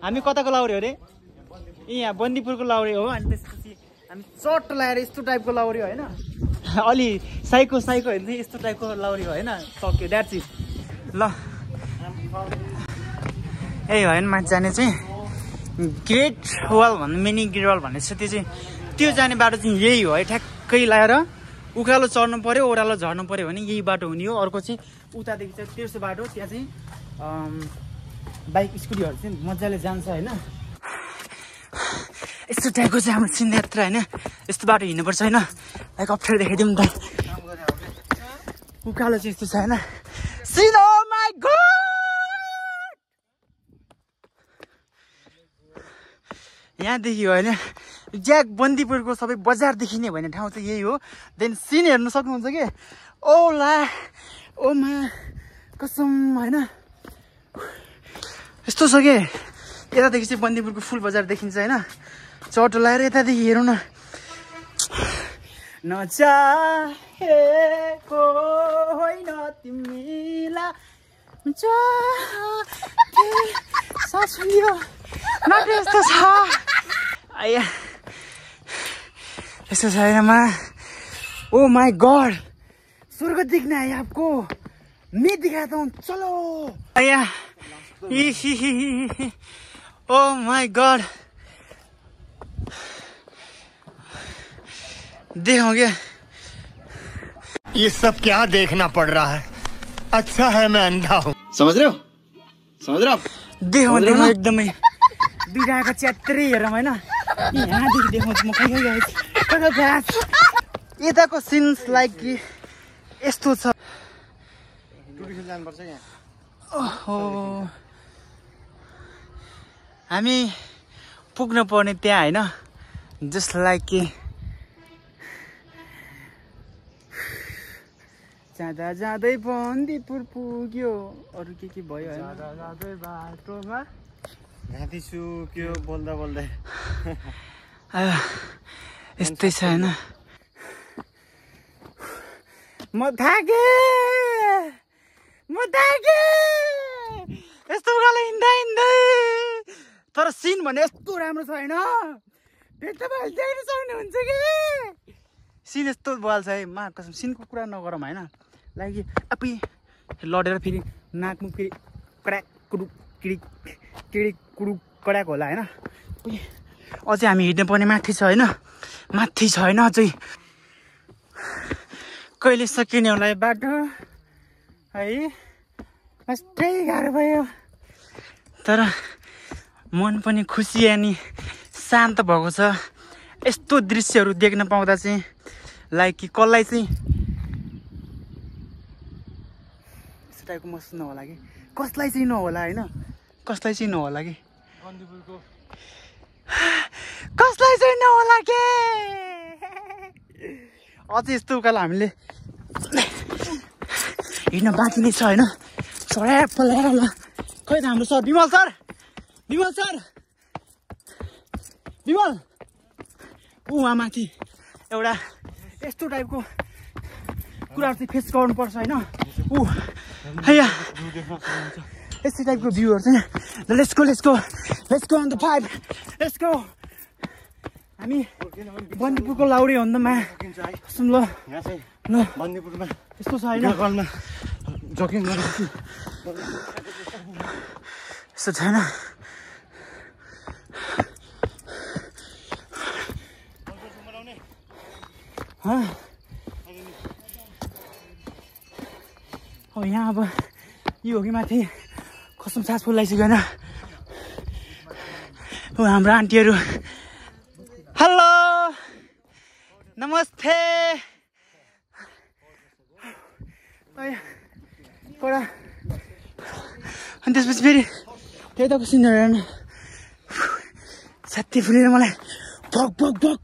हामी कताको लाउरे हो रे यहाँ बन्दीपुरको लाउरे हो अनि त्यसपछि हामी चट लाएर यस्तो टाइपको लाउरे होइन अलि साइको हेर्नु चाहिँ यस्तो टाइपको लाउरे हो होइन सक्यो द्याट्स इट ल ए होइन माथि जाने चाहिँ ग्रेट वाल भन्नु मिनी ग्रेट वाल भन्ने छ त्यो चाहिँ त्यो जाने बाटो चाहिँ यही हो है ठ्याक्कै लाएर उकालो चढ्नु पर्यो ओह्रालो झर्नु पर्यो भने यही बाटो हुने हो अर्को चाहिँ उतादेखि चाहिँ तेर्सो बाटो त्यहाँ चाहिँ बाइक स्कुटीहरू चाहिँ मजाले जान्छ होइन यस्तो टाइपको चाहिँ हाम्रो सिन्ध यात्रा होइन यस्तो बाटो हिँड्नुपर्छ होइन लाइक अप्ठ्यारो देखाइदिउँ त उकालो चाहिँ यस्तो छ होइन सिन ओ माई गॉड यहाँदेखि हो होइन ज्याक बन्दीपुरको सबै बजार देखिने भन्ने ठाउँ चाहिँ यही हो देन सिन हेर्नु सक्नुहुन्छ कि ओला ओ मा कसम होइन यस्तो छ कि यतादेखि चाहिँ बन्दीपुरको फुल बजार देखिन्छ होइन चटो लगाएर यतादेखि हेरौँ न नचाहेको होइन तिमीलाई माटो यस्तो छ आया यस्तो छ हैन ओ माई गॉड स्वर्ग दिखना है आपको मैं दिखाता हूँ चलो आया ओ माई गॉड देखोगे ये सब क्या देखना पड़ रहा है अच्छा है मैं अंधा हूँ समझ रहे हो देखो एकदमै दुईटाको च्यात्रै हेरौँ होइन यहाँदेखि देखाउँछु म कहीँ यताको सिन्स लाइक कि यस्तो छ ओहो हामी पुग्न पर्ने त्यहाँ होइन जस्ट लाइक कि जाँदा जाँदै बन्दीपुर पुग्यो अरू के भयो जाँदै बाटोमा घाँटी सुक्यो बोल्दा बोल्दै यस्तै छ होइन म थाके यस्तो उकालो हिँड्दै तर सिन भने यस्तो राम्रो छ होइन भेट्दा भयो देख्न सक्नुहुन्छ कि सिन यस्तो बल छ है मा कसम सिनको कुरा नगरौँ होइन लागि आफै लडेर फेरि नाकमुख फेरि कडा कुडुक किडिक किडिक कुडुक कडाको होला होइन अझै हामी हिँड्नु पर्ने माथि छ होइन माथि छ होइन अझै कहिले सकिने होला बाटो है कस्तै गाह्रो भयो तर मन पनि खुसी अनि शान्त भएको छ यस्तो दृश्यहरू देख्न पाउँदा चाहिँ लाइक कि कसलाई चाहिँ यस्तो टाइपको महसुस नहोला कि कसलाई चाहिँ नहोला होइन कसलाई चाहिँ नहोला कि कसलाई चाहिँ नहोला के अझै यस्तो उकालो हामीले हिँड्न बाँकी नै छ होइन सड्याप लगाएर ल खै त हाम्रो सर विमल उहाँ माथि एउटा यस्तो टाइपको कुराहरू चाहिँ फेस गर्नुपर्छ होइन हैया यस्तै टाइपको भ्यूहरू चाहिँ let's go on the pipe let's go हामी बन्दीपुरको लाउरे हो नि त मा सुन ल बन्दीपुरमा यस्तो छ होइन जकिङ गरेपछि यस्तो छैन यहाँ अब यो हो कि माथि कसम सास फुलाइसक्यो होइन हाम्रो आन्टीहरू हेलो नमस्ते कडा अनि त्यसपछि फेरि त्यताको सिनहरू हेर्नु छाती फुलेर मलाई भक भक भक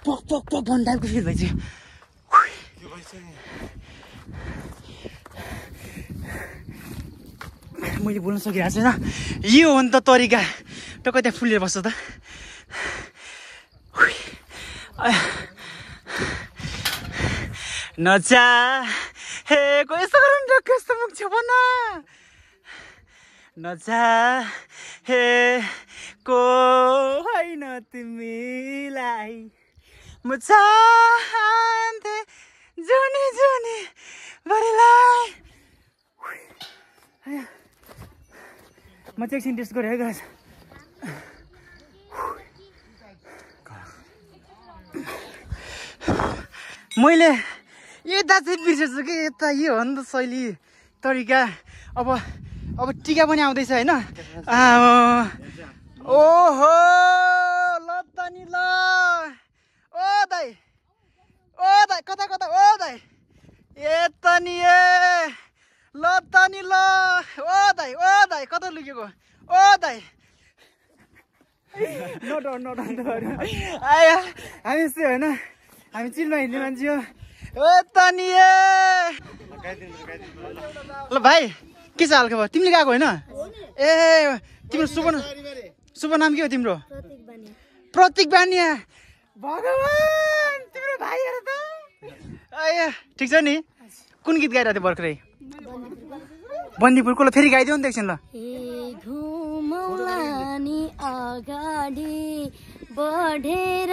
भक भक भक भन्ने टाइपको फिल भइसक्यो मैले बोल्न सकिरहेको छैन यो हो नि त तरिका टक्कै त्यहाँ फुलेर बस्छ त नचाहेको यस्तो गरौँ न कस्तो मुख छ भन नचाहे म चाहन्थे जुनी जुनी बढीलाई म चाहिँ एकछिन टेस्ट गरेँ है गाइस मैले यता चाहिँ बिर्सेछु कि यता यो हो नि त शैली तरिका अब टिका पनि आउँदैछ होइन ओहो ल त नि ल ओ दाइ कता कता ओ दाइ यता नि ल त नि ल ओ दाइ कता लुकेको ओ दाइ नडर आया हामी चाहिँ होइन हामी चिनमा हिँड्ने मान्छे हो यता नि ल भाइ के छ हालखबर तिमीले गएको होइन ए तिम्रो शुभ नाम के हो तिम्रो प्रतीक बानिया भगवान् तिम्रो भाइहरू त आया ठिक छ नि कुन गीत गाइरहेको थियो भर्खरै बन्दीपुरको ल फेरि गाइदियो नि त एकछिन ल घुमौलानी अगाडि बढेर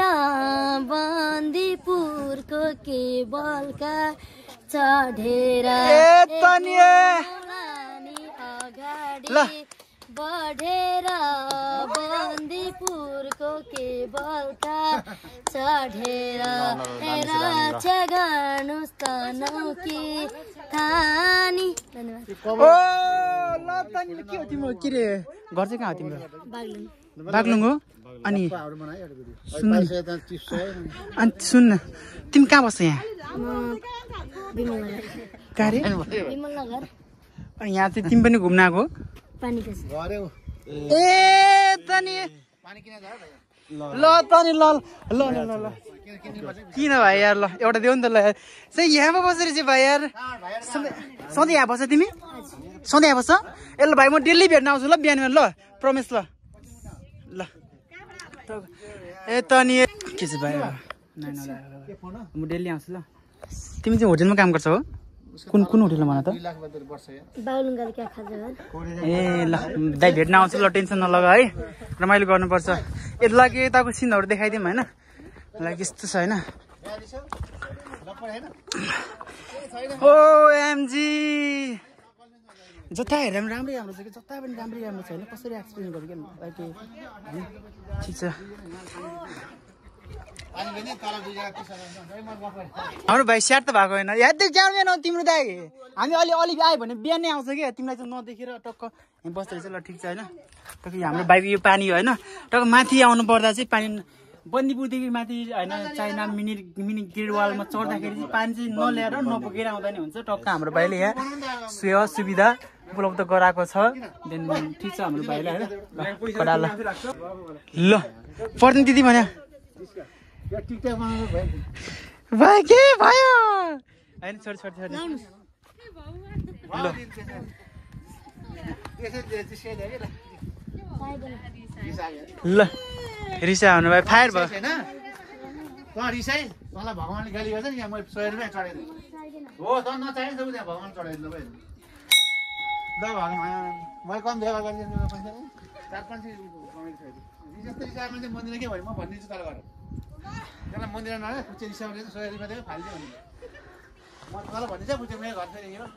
बन्दीपुरको केबलका चढेर ल बढेर बन्दीपुरको केबलका चढेर रक्षा गर्नुहोस् त नौकी थानी ओ ल त नि के हो तिम्रो के रे घर चाहिँ कहाँ हो तिम्रो बागलुङ हो अनि सुन्न तिमी कहाँ बस्छ यहाँ कहाँ रे अनि यहाँ चाहिँ तिमी पनि घुम्न आएको ए त नि ल त नि ल किन भाइ यार ल एउटा देऊ नि त ल चाहिँ यहाँ पो बसेर चाहिँ भाइ यार सधैँ यहाँ बस्छ तिमी सधैँ यहाँ बस्छ ए ल भाइ म डेली भेट्न आउँछु ल बिहान ल प्रमेश ल ल ए त नि के छ भाइ म डेली आउँछु ल तिमी चाहिँ होटेलमा काम गर्छौ हो कुन होटेलमा भन त ए ल दाइ भेट्न आउँछु ल टेन्सन नलगा है रमाइलो गर्नुपर्छ यति यताको सिनहरू देखाइदिउँ होइन लाइक यस्तो छ होइन ओएमजी जता हेरेर पनि राम्रै राम्रो छ कि जता पनि राम्रै राम्रो छ होइन कसरी एक्सप्लेन गर्नु क्या ठिक छ हाम्रो भाइ स्याट त भएको होइन यादै जाँदैन तिम्रो दाइ हामी अलि आयो भने बिहान नै आउँछ क्या तिमीलाई चाहिँ नदेखेर टक्क बस्दै रहेछ ल ठिक छ होइन टक्क हाम्रो बाइक यो पानी होइन टक्क माथि आउनु पर्दा चाहिँ पानी बन्दीपुरदेखि माथि होइन चाइना मिनी ग्रेड वालमा चढ्दाखेरि चाहिँ पानी चाहिँ नल्याएर नपुगेर आउँदा नि हुन्छ टक्क हाम्रो भाइले यहाँ सेवा सुविधा उपलब्ध गराएको छ देन ठिक छ हाम्रो भाइलाई होइन ल पर्ने दिदी भन्यो भाइ के भयो होइन छोड ल रिसा हुनु भाइ फायर भयो रिसाई तँलाई भगवान्ले गाली गर्छ नि यहाँ मैले 100 रुपियाँ चढाइदिएँ हो त नचाहिँ त त्यहाँ भगवान् चढाइदिनु भाइ ल भगवान् मैले कम व्यवहार गरिदिनु पैसा 4-5 जस्तो रिसायो भने मन्दिर के भयो म भनिदिन्छु तर गरेर त्यसलाई मन्दिर नआए पुच्चे रिसाउने 100 रुपियाँ दियो फालिदियो भने म तँलाई भनिदिन्छ पुच्चे मेरो घर फेरि हिँड्यो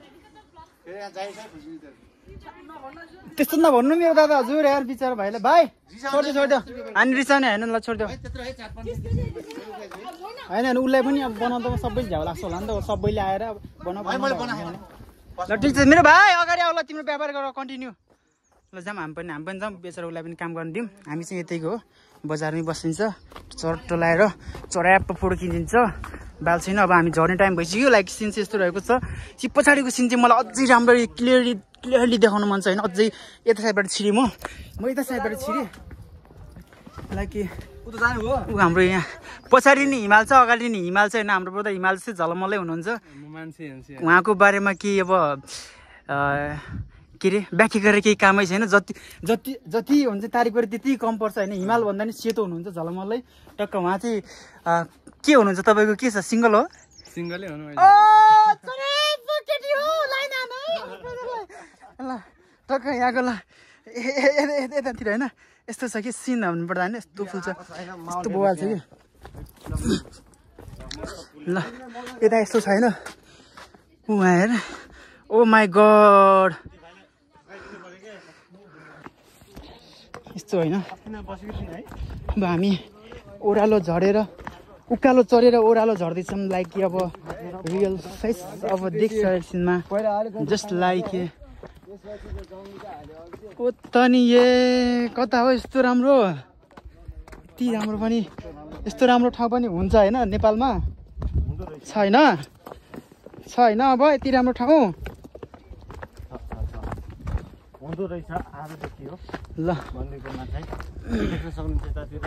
फेरि यहाँ जाइछ खुसी त्यस्तो नभन्नु नि दादा हजुर यार बिचारा भाइले भाइ छोडिदियो अनि रिसाउने होइन ल छोडिदियो होइन उसलाई पनि अब बनाउँदा सबै झ्याउ लाग्छ होला नि त सबैले आएर ल ठिक छ मेरो भाइ अगाडि आऊ ल तिम्रो व्यापार गर कन्टिन्यू ल जाऊँ हामी पनि जाऊँ बेचेर उसलाई पनि काम गर्न दिउँ हामी चाहिँ यतैको हो बजारमै बसिन्छ टोलाएर चराप्प फोटो खिचिन्छ बाल छैन अब हामी झर्ने टाइम भइसक्यो लाइक सिन चाहिँ यस्तो रहेको छ कि पछाडिको सिन चाहिँ मलाई अझै राम्ररी क्लियरली देखाउन मन छ होइन अझै यता साइडबाट छिरेँ म यता साइडबाट छिरेँ लाइक ऊ हाम्रो यहाँ पछाडि नि हिमाल छ अगाडि नि हिमाल छ होइन हाम्रो ब्रदर हिमाल चाहिँ झलमलै हुनुहुन्छ उहाँको बारेमा केही अब के अरे व्याख्या गरेर केही कामै छैन जति हुन्छ तारिफ गरेर त्यति कम पर्छ होइन हिमाल भन्दा नि सेतो हुनुहुन्छ झलमलै टक्क उहाँ चाहिँ के हुनुहुन्छ तपाईँको के छ सिङ्गल हो सिङ्गलै हुनु ल टक्क यहाँको ल यतातिर होइन यस्तो छ कि सिन हुनुपर्दा होइन यस्तो फुल छ यस्तो बोवाल छ कि ल यता यस्तो छैन उहाँ हेर ओ माई गड यस्तो होइन अब हामी ओह्रालो झरेर उकालो चढेर ओह्रालो झर्दैछौँ लाइक कि अब रियल फेस अब देख्छ एकछिनमा जस्ट लाइक ओ त नि ए कता हो यस्तो राम्रो यति राम्रो पनि यस्तो राम्रो ठाउँ पनि हुन्छ होइन नेपालमा छैन छैन अब यति राम्रो ठाउँ हुँदो रहेछ आजदेखि हो ल मन्दिरकोमा चाहिँ देख्न सक्नुहुन्छ यतातिर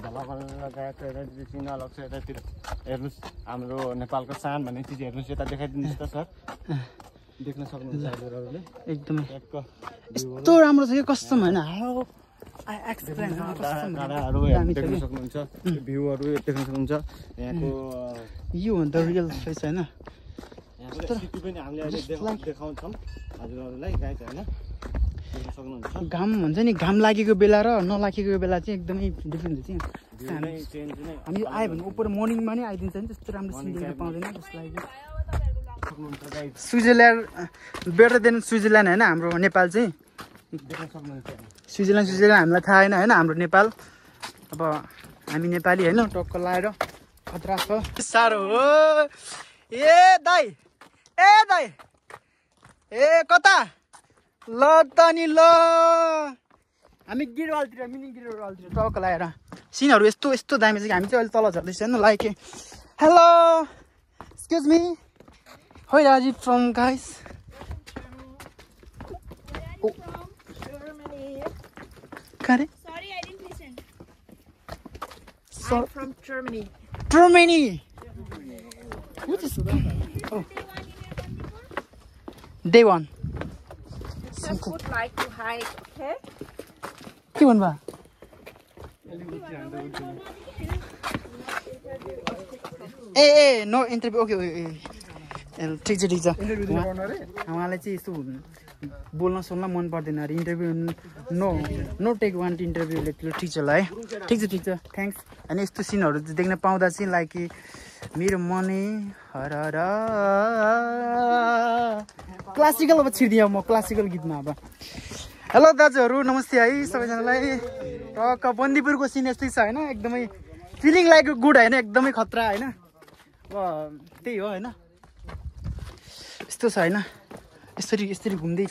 भलाभल लगाएको यतातिर चिन्ह लाग्छ यतातिर हेर्नुहोस् हाम्रो नेपालको सान भन्ने चिज हेर्नुहोस् यता देखाइदिनुहोस् त सर देख्न सक्नुहुन्छ हजुरहरूले एकदमै यस्तो राम्रो छ कि कस्टम होइन डाँडाहरू देख्न सक्नुहुन्छ भ्यूहरू देख्न सक्नुहुन्छ यहाँको यो हो नि त रियल फेस होइन यहाँको सिटी पनि हामीले अहिले देखाउँछौँ हजुरहरूलाई गाइड होइन देख्न सक्नुहुन्छ घाम हुन्छ नि घाम लागेको बेला र नलागेको बेला चाहिँ एकदमै डिफ्रेन्ट हुन्छ हामी आयो भने उपर मर्निङमा नै आइदिन्छ नि त्यस्तो राम्रो सिन देख्न पाउँदैन जसलाई स्विजरल्यान्ड बेटर देन स्विजरल्यान्ड होइन हाम्रो नेपाल चाहिँ देख्न सक्नुहुन्छ स्विजरल्यान्ड हामीलाई थाहा होइन होइन हाम्रो नेपाल अब हामी नेपाली होइन टक्क लाएर खतरा छ साह्रो हो ए दाइ ए कता ल त नि ल हामी गिरवालतिर मिनी गिरवालतिर टक्क लाएर सिनहरू यस्तो यस्तो दामी छ कि हामी चाहिँ अहिले तल झर्दैछ होइन like hello excuse me Where are you from, guys? Oh. Germany. Got it? Sorry, I didn't listen. So, I'm from Germany. Germany. What is oh. Day one. Just would like to hike, okay? के भन्नु भयो ए no interview okay ठिक छ उहाँलाई चाहिँ यस्तो बोल्न सोल्न मन पर्दैन अरे interview no take one interview ठिक छ ल है ठिक छ थ्याङ्क्स अनि यस्तो सिनहरू देख्न पाउँदा चाहिँ लाइक कि मेरो मनै हर क्लासिकल अब छिर्दिएँ म क्लासिकल गीतमा अब हेलो दाजुहरू नमस्ते है सबैजनालाई टक्क बन्दीपुरको सिन यस्तै छ होइन एकदमै फिलिङ लाइक गुड होइन एकदमै खतरा होइन अब त्यही हो होइन यस्तो छ होइन यसरी घुम्दै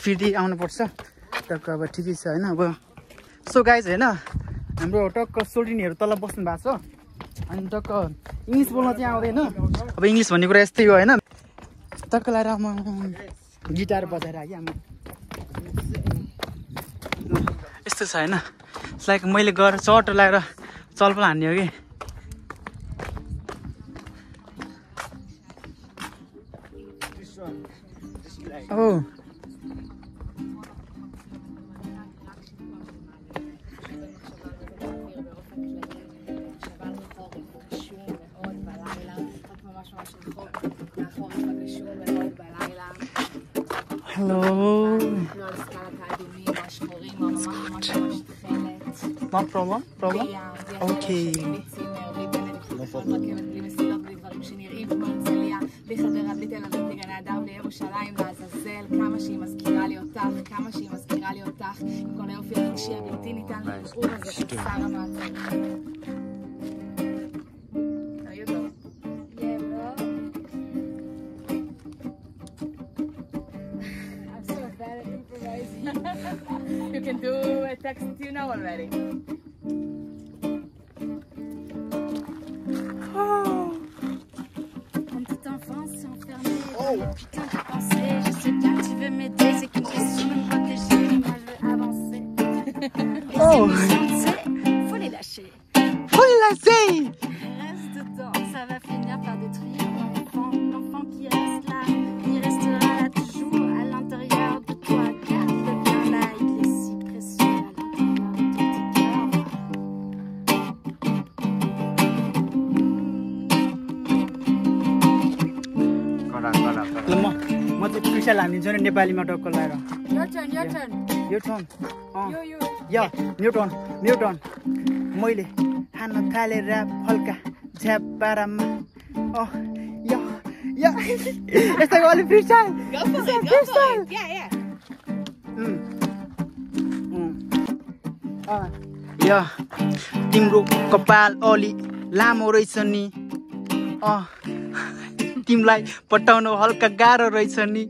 फिर्दै आउनुपर्छ टक्क अब ठिकै छ होइन अब सो गाइज होइन हाम्रो टक्क सोल्टिनीहरू तल बस्नु भएको छ अनि टक्क इङ्ग्लिस बोल्न चाहिँ आउँदैन अब इङ्ग्लिस भन्ने कुरा यस्तै हो होइन टक्क लगाएर म गिटार बजाएर आएँ आमा यस्तो छ होइन लाइक मैले गएर चट लगाएर चलपल हान्ने हो कि Oh. Hello. No problem? Okay. בחדרה בלי תל אביב בגן האדם לירושלים לעזאזל כמה שהיא מזכירה לי אותך עם כל היופי הרגשי הבלתי ניתן לערעור הזה חסר המעצר. There you go. Yeah, bro. I'm so bad at improvising. You can do a text you know already. Putain de pensée, je sais bien que tu veux m'aider, c'est qu'une question de me protéger, moi je veux avancer. Les émotions, tu sais, faut les lâcher. Reste dedans, ça va finir par détruire l'enfant qui reste là, il restera là toujours à l'intérieur de toi. Garde bien là, il est si précieux à l'intérieur de ton petit cœur. म चाहिँ crystal हानिदिन्छु नि नेपालीमा टक्क लगाएर यो turn newton मैले खान थाले rap हल्का झ्यापारामा या या यस्तो अलि फ्रिस्टाइल या तिम्रो कपाल अलि लामो रहेछ नि तिमीलाई पटाउनु हल्का गाह्रो रहेछ नि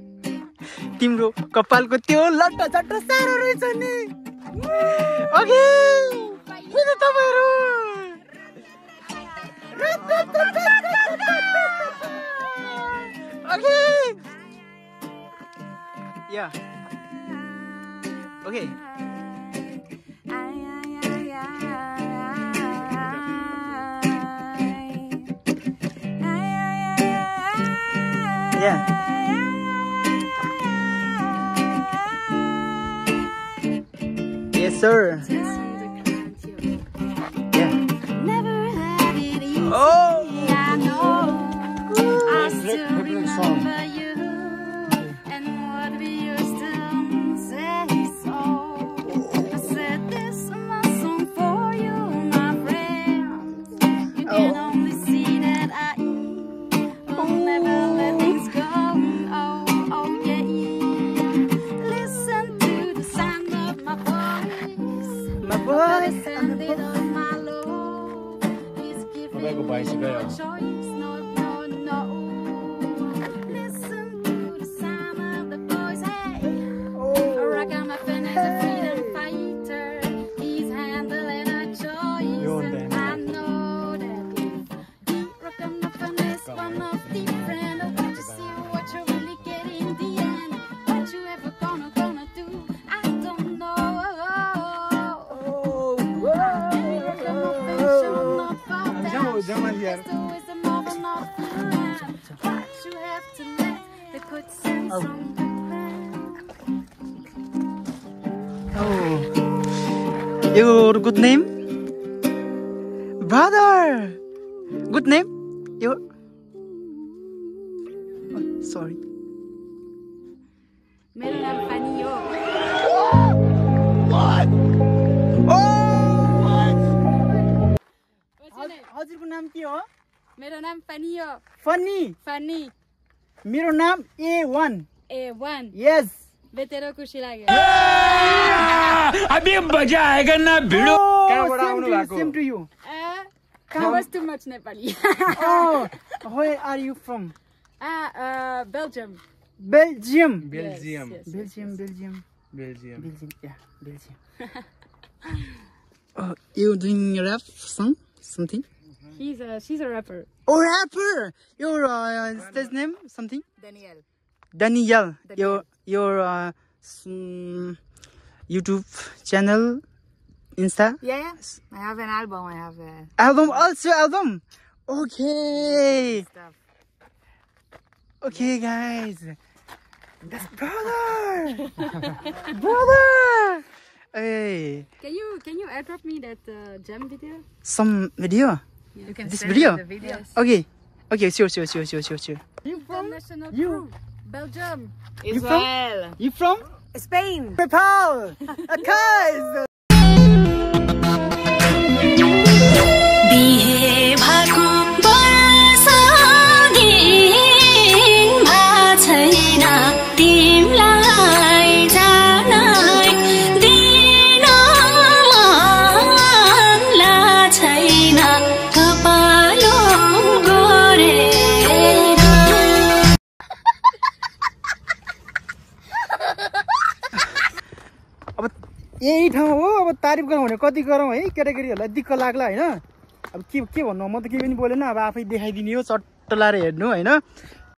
तिम्रो कपालको त्यो लट्टा चट्टा साह्रो रहेछ नि ओके किन तपाईहरु okay yeah okay Yeah. Yes, sir. Yeah. Never had it easy. Oh. I know. I still remember you and what we used to say. So I said this is my song for you, my friend. You can only see that I will never let things go. Oh yeah. Listen to the sound of my voice. My boy. My love is giving Go buy you cigar. a choice. No. Listen to the sound of the voice. Hey, Ragamuffin is a freedom fighter. He's handling a choice. And I know that Ragamuffin is one of the friend. What you see, what you really get in the end. What you ever gonna do, I don't know. Your good name? Brother! Good name? Your... Oh, sorry. मेरो नाम पानी हो हजुरको नाम के हो? मेरो नाम पानी हो फनी. पानी मेरो नाम A1. A1 Yes. बेतेरो खुसी लाग्यो अभी मजा आएगा ना भिडो कहाँबाट आउनु भएको? Same to you. Converse too much Nepali. Oh, where are you from? Belgium. Belgium. Belgium. Yes. Belgium. Belgium. Yeah, Belgium. Oh, you doing rap song? Something? She's a rapper. Oh, rapper! Your stage name? Something? Danielle. Your YouTube channel, Insta? Yeah. I have an album. I have a Album, also album. Okay. stuff. Okay, guys. That's brother. Brother. Hey. Can you airdrop me that jam video? Some video. You can This send video? the video. Okay. Sure. International You. crew. Belgium. Israel. You from? Spain. Nepal. Guys. बिहे भएको वर्षदेखि भएको छैन तिमीलाई जानै दिन मन छैन कपालो गोरेर अब यही ठाउँ हो अब तारिफ गरौँ भने कति गरौँ है केटाकेटीहरूलाई दिक्क लाग्ला होइन अब के भन्नु म त केही पनि बोलेन अब आफै देखाइदिने हो चट्ट लाएर हेर्नु होइन